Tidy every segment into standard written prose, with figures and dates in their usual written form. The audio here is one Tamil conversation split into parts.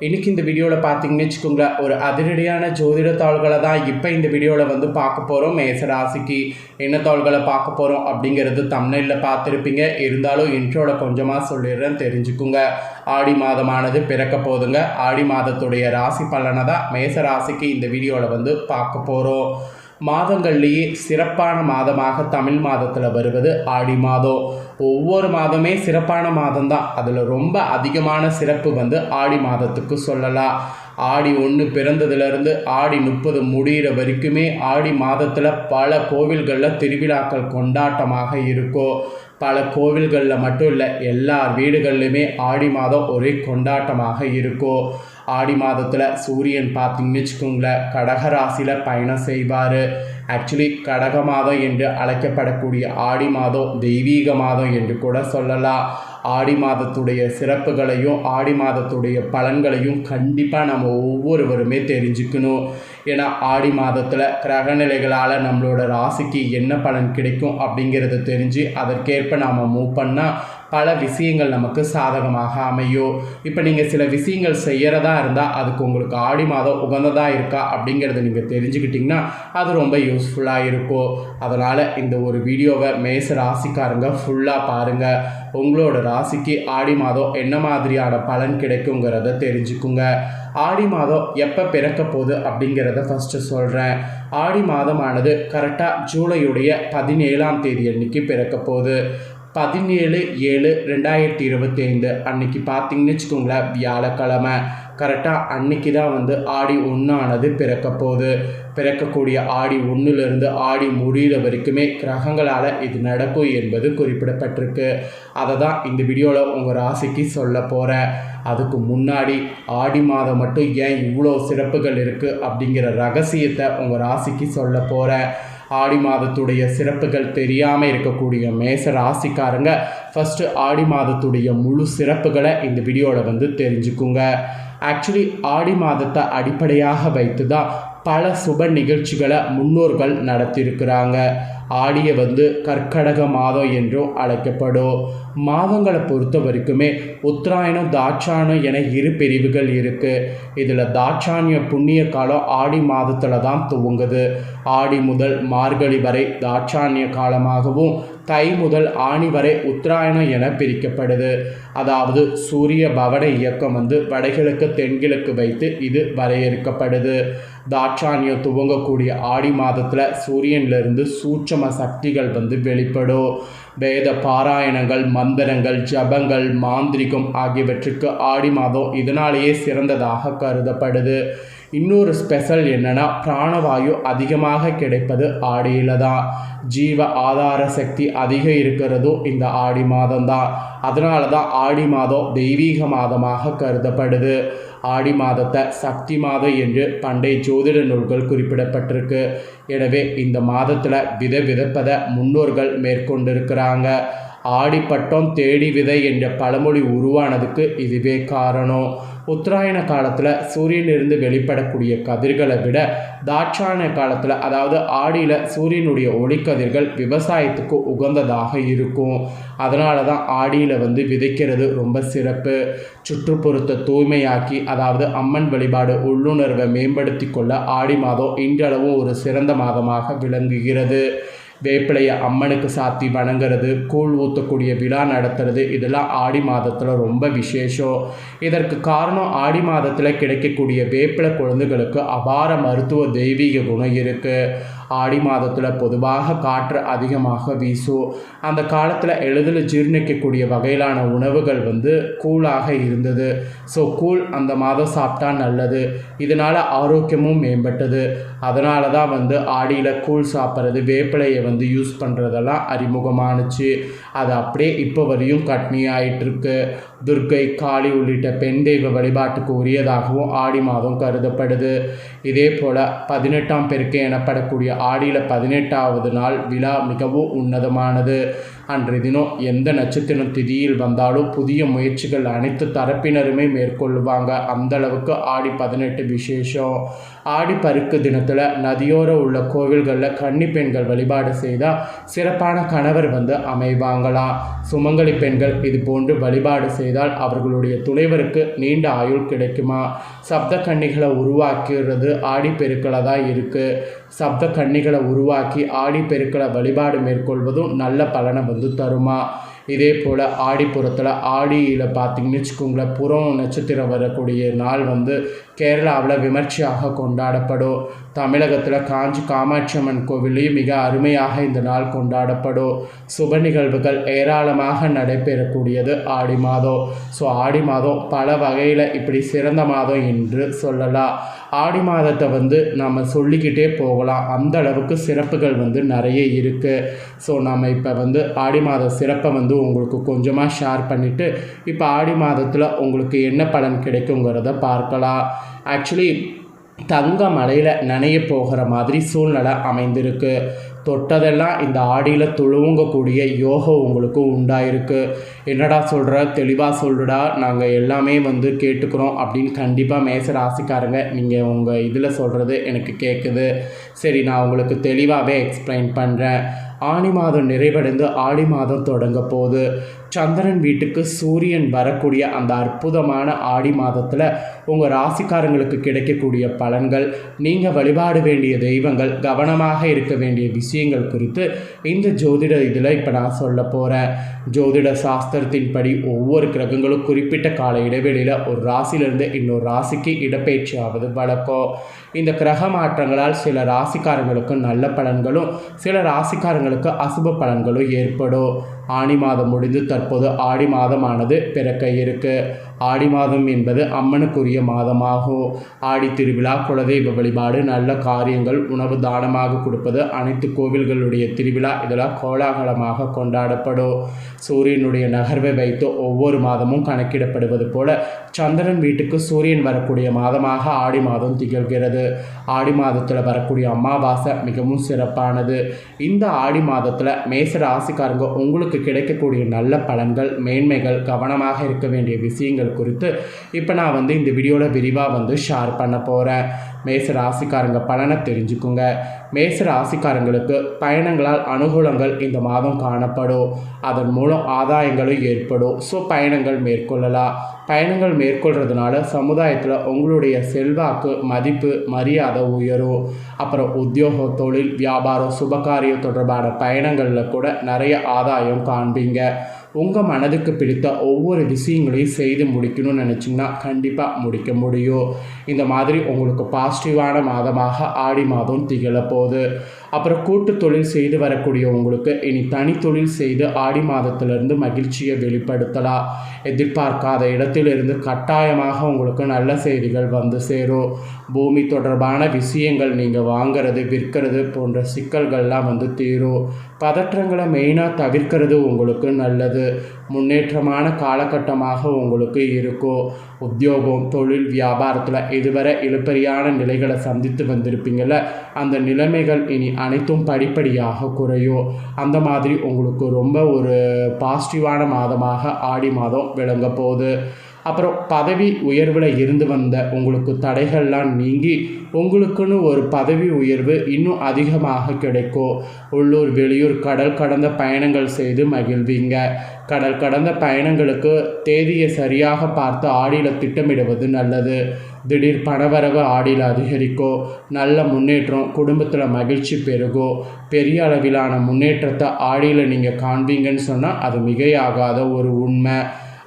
இன்றைக்கி இந்த வீடியோவில் பார்த்தீங்கன்னு வச்சுக்கோங்களேன், ஒரு அதிரடியான ஜோதிட தாள்களை தான் இப்போ இந்த வீடியோவில் வந்து பார்க்க போகிறோம். மேச ராசிக்கு என்ன தாள்களை பார்க்க போகிறோம் அப்படிங்கிறது தம்ப்நெயிலில் பார்த்துருப்பீங்க. இருந்தாலும் இன்ட்ரோவில் கொஞ்சமாக சொல்லிடுறேன், தெரிஞ்சுக்குங்க. ஆடி மாதமானது பிறக்க போதுங்க. ஆடி மாதத்துடைய ராசி பலனை தான் மேச ராசிக்கு இந்த வீடியோவில் வந்து பார்க்க போகிறோம். மாதங்கள்லேயே சிறப்பான மாதமாக தமிழ் மாதத்தில் வருவது ஆடி மாதம். ஒவ்வொரு மாதமே சிறப்பான மாதம்தான். அதில் ரொம்ப அதிகமான சிறப்பு வந்து ஆடி மாதத்துக்கு சொல்லலாம். ஆடி 1 பிறந்ததுலேருந்து ஆடி 30 முடிகிற வரைக்குமே ஆடி மாதத்தில் பல கோவில்களில் திருவிழாக்கள் கொண்டாட்டமாக இருக்கும். பல கோவில்களில் மட்டும் இல்லை, எல்லார் வீடுகள்லையுமே ஆடி மாதம் ஒரே கொண்டாட்டமாக இருக்கும். ஆடி மாதத்தில் சூரியன் பார்த்திங்கன்னு வச்சுக்கோங்களேன், கடகராசியில் பயணம் செய்வார். ஆக்சுவலி கடக மாதம் என்று அழைக்கப்படக்கூடிய ஆடி மாதம் தெய்வீக மாதம் என்று கூட சொல்லலாம். ஆடி மாதத்துடைய சிறப்புகளையும் ஆடி மாதத்துடைய பலன்களையும் கண்டிப்பாக நம்ம ஒவ்வொருவருமே தெரிஞ்சுக்கணும். ஏன்னா ஆடி மாதத்தில் கிரகநிலைகளால் நம்மளோட ராசிக்கு என்ன பலன் கிடைக்கும் அப்படிங்கிறத தெரிஞ்சு அதற்கேற்ப நாம் மூவ் பண்ணால் பல விஷயங்கள் நமக்கு சாதகமாக அமையும். இப்போ நீங்கள் சில விஷயங்கள் செய்கிறதா இருந்தால் அதுக்கு உங்களுக்கு ஆடி மாதம் உகந்ததாக இருக்கா அப்படிங்கிறத நீங்கள் தெரிஞ்சுக்கிட்டிங்கன்னா அது ரொம்ப யூஸ்ஃபுல்லாக இருக்கும். அதனால் இந்த ஒரு வீடியோவை மேச ராசிக்காரங்க ஃபுல்லாக பாருங்கள். உங்களோட ராசிக்கு ஆடி மாதம் என்ன மாதிரியான பலன் கிடைக்குங்கிறத தெரிஞ்சுக்குங்க. ஆடி மாதம் எப்போ பிறக்க போகுது அப்படிங்கிறத ஃபஸ்ட்டு சொல்கிறேன். ஆடி மாதமானது கரெக்டாக ஜூலையுடைய 17ஆம் தேதி அன்னைக்கு பிறக்க போகுது. 17/7/2025 அன்னைக்கு பார்த்தீங்கன்னு வச்சுக்கோங்களேன், வியாழக்கிழமை. கரெக்டாக அன்னைக்கு தான் வந்து ஆடி 1 பிறக்க போகுது. பிறக்கக்கூடிய ஆடி 1லேருந்து ஆடி முடிகிற வரைக்குமே கிரகங்களால் இது நடக்கும் என்பது குறிப்பிடப்பட்டிருக்கு. அதை தான் இந்த வீடியோவில் உங்கள் ராசிக்கு சொல்ல போகிறேன். அதுக்கு முன்னாடி ஆடி மாதம் மட்டும் ஏன் இவ்வளோ சிறப்புகள் இருக்குது அப்படிங்கிற ரகசியத்தை உங்கள் ராசிக்கு சொல்ல போகிறேன். ஆடி மாதத்துடைய சிறப்புகள் தெரியாமல் இருக்கக்கூடிய மேச ராசிக்காரங்க ஃபஸ்ட்டு ஆடி மாதத்துடைய முழு சிறப்புகளை இந்த வீடியோவில் வந்து தெரிஞ்சுக்குங்க. ஆக்சுவலி ஆடி மாதத்தை அடிப்படையாக வைத்து தான் பல சுப நிகழ்ச்சிகளை முன்னோர்கள் நடத்தியிருக்கிறாங்க. ஆடியை வந்து கற்கடக மாதம் என்றும் அழைக்கப்படும். மாதங்களை பொறுத்த வரைக்குமே உத்தராயணம் தாட்சாயணம் என 2 பிரிவுகள் இருக்குது. இதில் தாட்சாயண புண்ணிய காலம் ஆடி மாதத்தில் தான் துவங்குது. ஆடி முதல் மார்கழி வரை தாட்சாயண காலமாகவும் தை முதல் ஆணி வரை உத்தராயணம் என பிரிக்கப்படுது. அதாவது சூரிய பவன இயக்கம் வந்து வடகிழக்கு தென்கிழக்கு வைத்து இது வரையறுக்கப்படுது. தாட்சாயணியம் துவங்கக்கூடிய ஆடி மாதத்தில் சூரியனிலிருந்து சூட்சம சக்திகள் வந்து வெளிப்படும். வேத பாராயணங்கள், மந்திரங்கள், ஜபங்கள், மாந்திரிகம் ஆகியவற்றுக்கு ஆடி மாதம் இதனாலேயே சிறந்ததாக கருதப்படுது. இன்னொரு ஸ்பெஷல் என்னென்னா, பிராணவாயு அதிகமாக கிடைப்பது ஆடியில் தான். ஜீவ ஆதார சக்தி அதிகம் இருக்கிறதும் இந்த ஆடி மாதம்தான். அதனால தான் ஆடி மாதம் தெய்வீக மாதமாக கருதப்படுது. ஆடி மாதத்தை சக்தி மாதம் என்று பண்டைய ஜோதிட நூல்கள் குறிப்பிடப்பட்டிருக்கு. எனவே இந்த மாதத்தில் விதை விதைப்பதை முன்னோர்கள் மேற்கொண்டிருக்கிறாங்க. ஆடிப்பட்டம் தேடி விதை என்ற பழமொழி உருவானதுக்கு இதுவே காரணம். உத்தராயண காலத்தில் சூரியனிலிருந்து வெளிப்படக்கூடிய கதிர்களை விட தாட்சாயண காலத்தில், அதாவது ஆடியில் சூரியனுடைய ஒளிக்கதிர்கள் விவசாயத்துக்கு உகந்ததாக இருக்கும். அதனால தான் ஆடியில் வந்து விதைக்கிறது ரொம்ப சிறப்பு. சுற்றுப்புறத்தை தூய்மையாக்கி, அதாவது அம்மன் வழிபாடு உள்ளுணர்வை மேம்படுத்தி கொள்ள ஆடி மாதம் இன்றளவும் ஒரு சிறந்த மாதமாக விளங்குகிறது. வேப்பிலையை அம்மனுக்கு சாத்தி வணங்குறது, கூழ் ஊற்றக்கூடிய விழா நடத்துறது, இதெல்லாம் ஆடி மாதத்தில் ரொம்ப விசேஷம். இதற்கு காரணம் ஆடி மாதத்தில் கிடைக்கக்கூடிய வேப்பிலை குழந்தைகளுக்கு அபார மருத்துவ தெய்வீக குணம் இருக்குது. ஆடி மாதத்தில் பொதுவாக காற்று அதிகமாக வீசும். அந்த காலத்தில் எளிதில் ஜீர்ணிக்கக்கூடிய வகையிலான உணவுகள் வந்து கூழாக இருந்தது. ஸோ கூழ் அந்த மாதம் சாப்பிட்டா நல்லது. இதனால் ஆரோக்கியமும் மேம்பட்டது. அதனால தான் வந்து ஆடியில் கூழ் சாப்பிட்றது, வேப்பிலையை வந்து யூஸ் பண்ணுறதெல்லாம் அறிமுகமானுச்சு. அது அப்படியே இப்போ வரையும் கண்டினியூ ஆகிட்டுருக்கு. துர்க்கை, காளி உள்ளிட்ட பெண் தெய்வ வழிபாட்டுக்கு உரியதாகவும் ஆடி மாதம் கருதப்படுது. இதே போல் 18ஆம் பெருக்கு எனப்படக்கூடிய ஆடியில் 18ஆவது நாள் விழா மிகவும் உன்னதமானது. அன்றைய தினம் எந்த நட்சத்திரம் திதியில் வந்தாலும் புதிய முயற்சிகள் அனைத்து தரப்பினருமே மேற்கொள்ளுவாங்க. அந்தளவுக்கு ஆடி 18 விசேஷம். ஆடி பருக்கு தினத்தில் நதியோர உள்ள கோவில்களில் கன்னி பெண்கள் வழிபாடு செய்தால் சிறப்பான கணவர் அமைவாங்களாம். சுமங்கலி பெண்கள் இது போன்று வழிபாடு செய்தால் அவர்களுடைய துணைவருக்கு நீண்ட ஆயுள் கிடைக்குமா. சப்த கன்னிகளை உருவாக்குறது ஆடி பெருக்களை தான் இருக்குது. சப்த கன்னிகளை உருவாக்கி ஆடி பெருக்களை வழிபாடு மேற்கொள்வதும் நல்ல பலனை தருமா. இதே போல் ஆடிப்புறத்தில் ஆடியில் பார்த்திங்கன்னு வச்சுக்கோங்களேன், புறம் நட்சத்திரம் வரக்கூடிய நாள் கேரளாவில் விமர்சையாக கொண்டாடப்படும். தமிழகத்தில் காஞ்சி காமாட்சி அம்மன் கோவிலையும் மிக அருமையாக இந்த நாள் கொண்டாடப்படும். சுப நிகழ்வுகள் ஏராளமாக நடைபெறக்கூடியது ஆடி மாதம். ஸோ ஆடி மாதம் பல வகையில் இப்படி சிறந்த மாதம் என்று சொல்லலாம். ஆடி மாதத்தை நம்ம சொல்லிக்கிட்டே போகலாம். அந்த அளவுக்கு சிறப்புகள் நிறைய இருக்குது. ஸோ நம்ம இப்போ ஆடி மாத சிறப்பை உங்களுக்கு கொஞ்சமாக ஷேர் பண்ணிவிட்டு இப்போ ஆடி மாதத்தில் உங்களுக்கு என்ன பலன் கிடைக்குங்கிறத பார்க்கலாம். ஆக்சுவலி தங்க மலையில் நனைய போகிற மாதிரி சூழ்நிலை அமைந்திருக்கு. தொட்டதெல்லாம் இந்த ஆடியில் துளுவங்கக்கூடிய யோகம் உங்களுக்கு உண்டாயிருக்கு. என்னடா சொல்கிற, தெளிவாக சொல்லுடா, நாங்கள் எல்லாமே கேட்டுக்கிறோம் அப்படின்னு கண்டிப்பாக மேச ராசிக்காரங்க நீங்கள் உங்கள் இதில் சொல்கிறது எனக்கு கேட்குது. சரி, நான் உங்களுக்கு தெளிவாகவே எக்ஸ்பிளைன் பண்ணுறேன். ஆனி மாதம் நிறைவடைந்து ஆடி மாதம் தொடங்க போகுது. சந்திரன் வீட்டுக்கு சூரியன் வரக்கூடிய அந்த அற்புதமான ஆடி மாதத்தில் உங்கள் ராசிக்காரங்களுக்கு கிடைக்கக்கூடிய பலன்கள், நீங்கள் வழிபாட வேண்டிய தெய்வங்கள், கவனமாக இருக்க வேண்டிய விஷயங்கள் குறித்து இந்த ஜோதிட இதில் இப்போ நான் சொல்ல போகிறேன். ஜோதிட சாஸ்திரத்தின்படி ஒவ்வொரு கிரகங்களும் குறிப்பிட்ட கால இடைவெளியில் ஒரு ராசியிலிருந்து இன்னொரு ராசிக்கு இடப்பெயர்ச்சி ஆவது வழக்கம். இந்த கிரக மாற்றங்களால் சில ராசிக்காரங்களுக்கு நல்ல பலன்களும் சில ராசிக்காரங்களுக்கு அசுப பலன்களும் ஏற்படும். ஆனி மாதம் முடிந்து தற்போது ஆடி மாதமானது பிறக்க இருக்கு. ஆடி மாதம் என்பது அம்மனுக்குரிய மாதமாகும். ஆடி திருவிழா, குலதெய்வ வழிபாடு, நல்ல காரியங்கள், உணவு தானமாக கொடுப்பது, அனைத்து கோவில்களுடைய திருவிழா இதெல்லாம் கோலாகலமாக கொண்டாடப்படும். சூரியனுடைய நகர்வை வைத்து ஒவ்வொரு மாதமும் கணக்கிடப்படுவது போல சந்திரன் வீட்டுக்கு சூரியன் வரக்கூடிய மாதமாக ஆடி மாதம் திகழ்கிறது. ஆடி மாதத்தில் வரக்கூடிய அமாவாசை மிகவும் சிறப்பானது. இந்த ஆடி மாதத்தில் மேச ராசிக்காரங்க உங்களுக்கு கிடைக்கக்கூடிய நல்ல பலன்கள், மேன்மைகள், கவனமாக இருக்க வேண்டிய விஷயங்கள் குறித்து இப்போ நான் இந்த வீடியோவில் விரிவாக ஷேர் பண்ண போகிறேன். மேச ராசிக்காரங்க பலனை தெரிஞ்சுக்குங்க. மேச ராசிக்காரங்களுக்கு பயணங்களால் அனுகூலங்கள் இந்த மாதம் காணப்படும். அதன் மூலம் ஆதாயங்களும் ஏற்படும். ஸோ பயணங்கள் மேற்கொள்ளலாம். பயணங்கள் மேற்கொள்கிறதுனால சமுதாயத்தில் உங்களுடைய செல்வாக்கு, மதிப்பு, மரியாதை உயரும். அப்புறம் உத்தியோகம், தொழில், வியாபாரம், சுபகாரியம் தொடர்பான பயணங்களில் கூட நிறைய ஆதாயம் காண்பீங்க. உங்கள் மனதுக்கு பிடித்த ஒவ்வொரு விஷயங்களையும் செய்து முடிக்கணும்னு நினச்சிங்கன்னா கண்டிப்பாக முடிக்க முடியும். இந்த மாதிரி உங்களுக்கு பாசிட்டிவான மாதமாக ஆடி மாதம் திகழப்போகுது. அப்புறம் கூட்டு தொழில் செய்து வரக்கூடிய உங்களுக்கு இனி தனி தொழில் செய்து ஆடி மாதத்திலிருந்து மகிழ்ச்சியை வெளிப்படுத்தலாம். எதிர்பார்க்காத இடத்திலிருந்து கட்டாயமாக உங்களுக்கு நல்ல செய்திகள் சேரும். பூமி தொடர்பான விஷயங்கள் நீங்கள் வாங்கிறது, விற்கிறது போன்ற சிக்கல்கள்லாம் தீரும். பதற்றங்களை மெயினாக தவிர்க்கிறது உங்களுக்கு நல்லது. முன்னேற்றமான காலகட்டமாக உங்களுக்கு இருக்கும். உத்தியோகம், தொழில், வியாபாரத்தில் இதுவரை இழுபறியான நிலைகளை சந்தித்து வந்திருப்பீங்கள, அந்த நிலைமைகள் இனி அனைத்தும் படிப்படியாக குறையும். அந்த மாதிரி உங்களுக்கு ரொம்ப ஒரு பாசிட்டிவான மாதமாக ஆடி மாதம் விளங்க போகுது. அப்புறம் பதவி உயர்வில் இருந்து வந்த உங்களுக்கு தடைகள்லாம் நீங்கி உங்களுக்குன்னு ஒரு பதவி உயர்வு இன்னும் அதிகமாக கிடைக்கும். உள்ளூர், வெளியூர், கடல் கடந்த பயணங்கள் செய்து மகிழ்வீங்க. கடல் கடந்த பயணங்களுக்கு தேதியை சரியாக பார்த்து ஆடியில் திட்டமிடுவது நல்லது. திடீர் பணவரவு ஆடியில் அதிகரிக்கும். நல்ல முன்னேற்றம், குடும்பத்தில் மகிழ்ச்சி பெருகும். பெரிய அளவிலான முன்னேற்றத்தை ஆடியில் நீங்கள் காண்பீங்கன்னு சொன்னால் அது மிகையாகாத ஒரு உண்மை.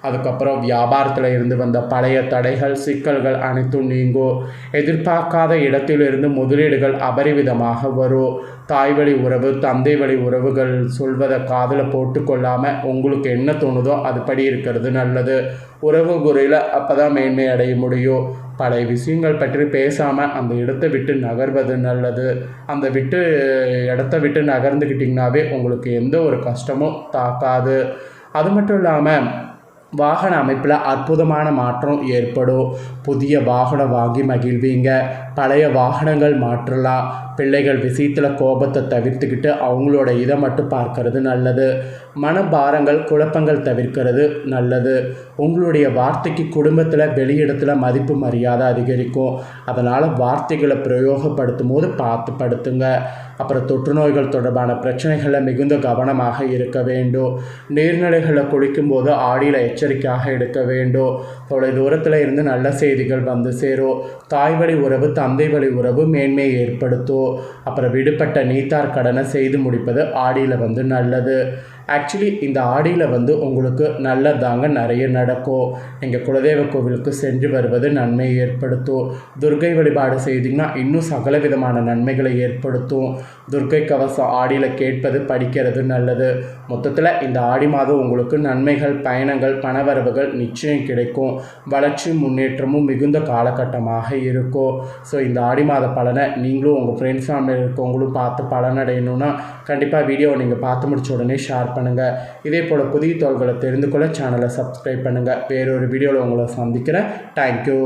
அதுக்கப்புறம் வியாபாரத்தில் இருந்து வந்த பழைய தடைகள், சிக்கல்கள் அனைத்தும் நீங்கும். எதிர்பார்க்காத இடத்திலிருந்து முதலீடுகள் அபரிவிதமாக வரும். தாய் வழி உறவு, தந்தை வழி உறவுகள் சொல்வதை காதில் போட்டுக்கொள்ளாமல் உங்களுக்கு என்ன தோணுதோ அதுபடி இருக்கிறது நல்லது. உறவு குறையில் அப்போ தான் மேன்மை அடைய முடியும். பழைய விஷயங்கள் பற்றி பேசாமல் அந்த இடத்தை விட்டு நகர்வது நல்லது. அந்த இடத்த விட்டு நகர்ந்துக்கிட்டிங்கனாவே உங்களுக்கு எந்த ஒரு கஷ்டமும் தாக்காது. அது மட்டும் இல்லாமல் வாகன அமைப்பில் அற்புதமான மாற்றம் ஏற்படும். புதிய வாகனம் வாங்கி மகிழ்வீங்க. பழைய வாகனங்கள் மாற்றலாம். பிள்ளைகள் விஷயத்தில் கோபத்தை தவிர்த்துக்கிட்டு அவங்களோட இதை மட்டும் பார்க்கறது நல்லது. மனபாரங்கள் குழப்பங்கள் தவிர்க்கிறது நல்லது. உங்களுடைய வார்த்தைக்கு குடும்பத்தில் வெளியிடத்தில் மதிப்பு மரியாதை அதிகரிக்கும். அதனால் வார்த்தைகளை பிரயோகப்படுத்தும் போது பார்த்து படுத்துங்க. அப்புறம் தொற்று நோய்கள் தொடர்பான பிரச்சனைகளில் மிகுந்த கவனமாக இருக்க வேண்டும். நீர்நிலைகளை குளிக்கும்போது ஆடியில் எச்சரிக்கையாக எடுக்க வேண்டும். தொலை தூரத்தில் இருந்து நல்ல செய்திகள் வந்து சேரும். தாய் வழி உறவு தந்தை வழி உறவு மேன்மையை ஏற்படுத்தும். அப்புறம் விடுபட்ட நீத்தார் கடனை செய்து முடிப்பது ஆடியில் நல்லது. ஆக்சுவலி இந்த ஆடியில் உங்களுக்கு நல்லதாங்க நிறைய நடக்கும். நீங்கள் குலதெய்வ கோவிலுக்கு சென்று வருவது நன்மையை ஏற்படுத்தும். துர்க்கை வழிபாடு செய்திங்கன்னா இன்னும் சகல விதமான நன்மைகளை ஏற்படுத்தும். துர்க்கை கவசம் ஆடியில் கேட்பது படிக்கிறது நல்லது. மொத்தத்தில் இந்த ஆடி மாதம் உங்களுக்கு நன்மைகள் பயணங்கள் பணவரவுகள் நிச்சயம் கிடைக்கும். வளர்ச்சி முன்னேற்றமும் மிகுந்த காலகட்டமாக இருக்கும். ஸோ இந்த ஆடி மாத பலனை நீங்களும் உங்கள் ஃப்ரெண்ட்ஸ் ஃபேமிலியில் இருக்கவங்களும் பார்த்து பலனடையணும்னா கண்டிப்பாக வீடியோவை நீங்கள் பார்த்து முடிச்ச உடனே ஷேர் பண்ணுங்கள். இதே போல் புதிய தகவல்களை தெரிந்து கொள்ள சேனலை சப்ஸ்கிரைப் பண்ணுங்கள். வேறொரு வீடியோவில் உங்களை சந்திக்கிறேன். தேங்க்யூ.